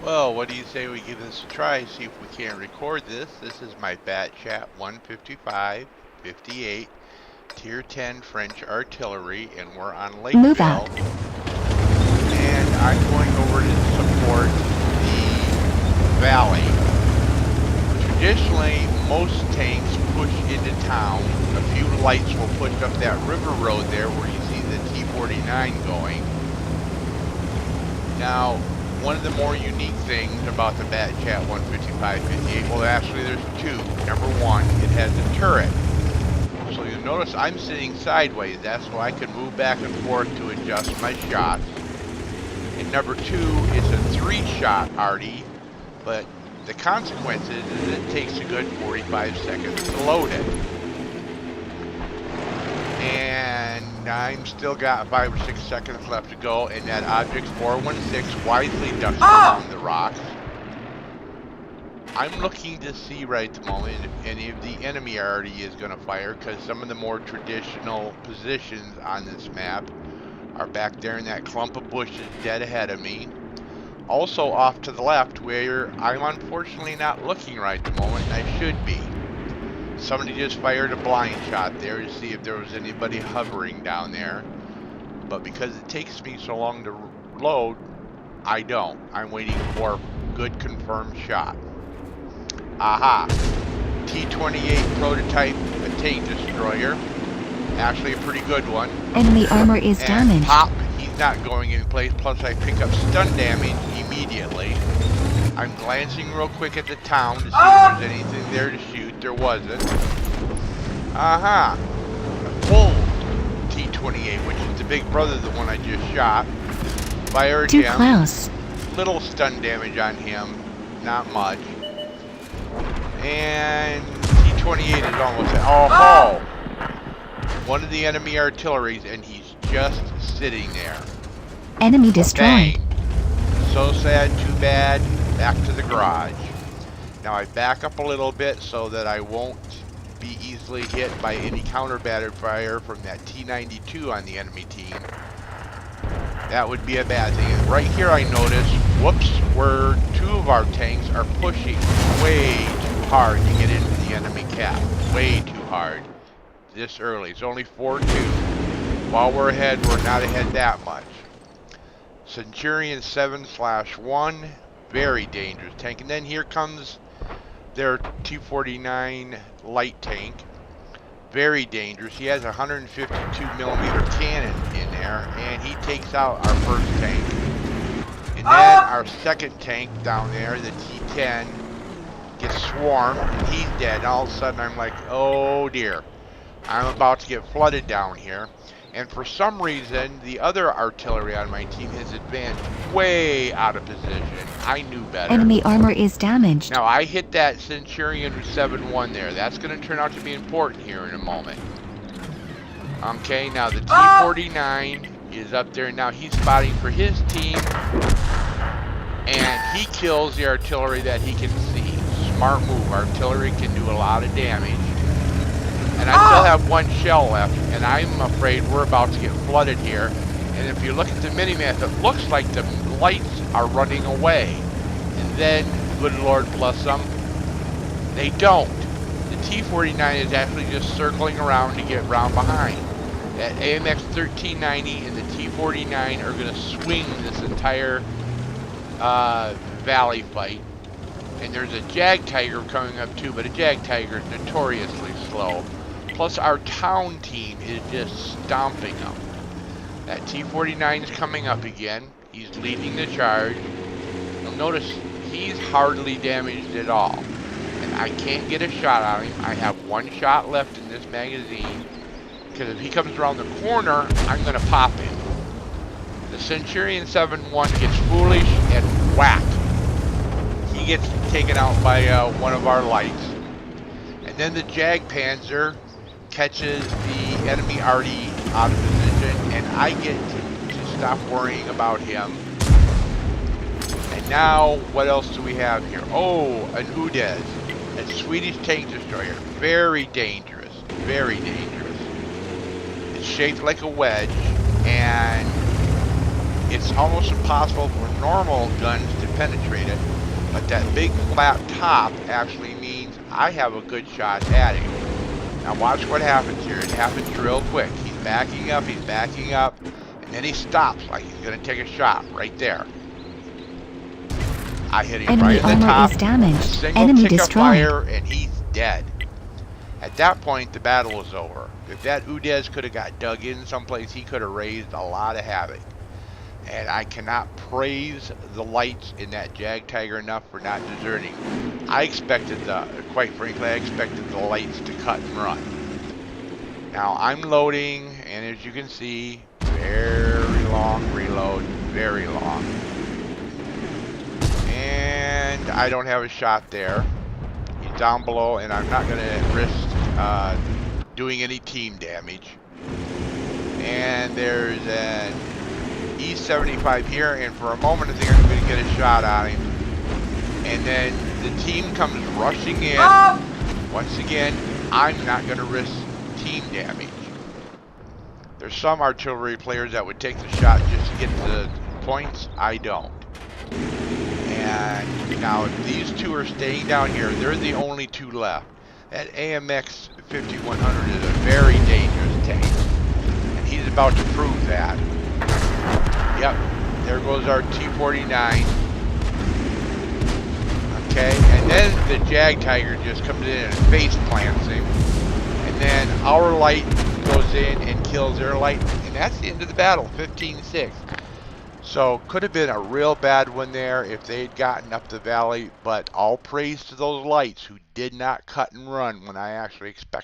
Well, what do you say we give this a try, see if we can't record this? This is my Bat Chat 155, 58, Tier 10 French Artillery, and we're on Move out. Lakeville. And I'm going over to support the valley. Traditionally, most tanks push into town. A few lights will push up that river road there where you see the T-49 going. Now, one of the more unique things about the Bat Chat 155-58, well actually there's two. Number one, it has a turret. So you'll notice I'm sitting sideways. That's so I can move back and forth to adjust my shots. And number two, it's a 3-shot arty, but the consequence is it takes a good 45 seconds to load it. And I'm still got 5 or 6 seconds left to go, and that object 416 wisely ducks around the rocks. I'm looking to see right at the moment if any of the enemy arty is going to fire, because some of the more traditional positions on this map are back there in that clump of bushes dead ahead of me. Also off to the left, where I'm unfortunately not looking right at the moment, and I should be. Somebody just fired a blind shot there to see if there was anybody hovering down there. But because it takes me so long to load, I don't. I'm waiting for a good confirmed shot. Aha! T-28 prototype tank destroyer. Actually a pretty good one. Enemy armor is and damaged. Pop, he's not going in place. Plus I pick up stun damage immediately. I'm glancing real quick at the town to see if there's anything there to shoot. There wasn't. Aha! Full T-28, which is the big brother, the one I just shot. Fired Too him. close. Little stun damage on him. Not much. And T-28 is almost... Oh! One of the enemy artilleries, and he's just sitting there. Enemy destroyed. Bang. So sad, too bad. Back to the garage. Now I back up a little bit so that I won't be easily hit by any counter-battered fire from that T-92 on the enemy team. That would be a bad thing. And right here I notice, whoops, where two of our tanks are pushing way too hard to get into the enemy cap. Way too hard. This early. It's only 4-2. While we're ahead, we're not ahead that much. Centurion 7/1. Very dangerous tank. And then here comes their T-49 light tank. Very dangerous. He has a 152mm cannon in there, and he takes out our first tank. And then our second tank down there, the T-10, gets swarmed, and he's dead. And all of a sudden I'm like, oh dear. I'm about to get flooded down here. And for some reason, the other artillery on my team has advanced way out of position. I knew better. Enemy armor is damaged. Now, I hit that Centurion 7-1 there. That's going to turn out to be important here in a moment. Okay, now the T-49 is up there. Now he's spotting for his team. And he kills the artillery that he can see. Smart move. Artillery can do a lot of damage. And I still have one shell left, and I'm afraid we're about to get flooded here. And if you look at the minimap, it looks like the lights are running away. And then, good Lord bless them, they don't. The T-49 is actually just circling around to get round behind. That AMX 1390 and the T-49 are going to swing this entire valley fight. And there's a Jag Tiger coming up too, but a Jag Tiger is notoriously slow. Plus our town team is just stomping them. That T-49 is coming up again. He's leading the charge. You'll notice he's hardly damaged at all. And I can't get a shot on him. I have one shot left in this magazine. Because if he comes around the corner, I'm going to pop him. The Centurion 7-1 gets foolish and whack. He gets taken out by one of our lights. And then the Jag Panzer catches the enemy arty out of position, and I get to stop worrying about him. And now, what else do we have here? Oh, an Udez, a Swedish tank destroyer. Very dangerous, very dangerous. It's shaped like a wedge, and it's almost impossible for normal guns to penetrate it. But that big flat top actually means I have a good shot at him. Now watch what happens here. It happens real quick. He's backing up, and then he stops like he's going to take a shot right there. I hit him Enemy right in the armor top, is damaged. single Enemy tick of destroyed. fire, and he's dead. At that point, the battle was over. If that Udez could have got dug in someplace, he could have raised a lot of havoc. And I cannot praise the lights in that Jag Tiger enough for not deserting. I expected quite frankly, I expected the lights to cut and run. Now I'm loading, and as you can see, very long reload, very long. And I don't have a shot there. He's down below, and I'm not going to risk doing any team damage. And there's an E75 here, and for a moment I think I'm going to get a shot on him. And then the team comes rushing in. Once again, I'm not going to risk team damage. There's some artillery players that would take the shot just to get the points. I don't. And now if these two are staying down here, they're the only two left. That AMX 5100 is a very dangerous tank, and he's about to prove that. Yep, there goes our T-49. Okay, and then the Jag Tiger just comes in and face plants him, and then our light goes in and kills their light, and that's the end of the battle, 15-6. So could have been a real bad one there if they'd gotten up the valley, but all praise to those lights who did not cut and run when I actually expected.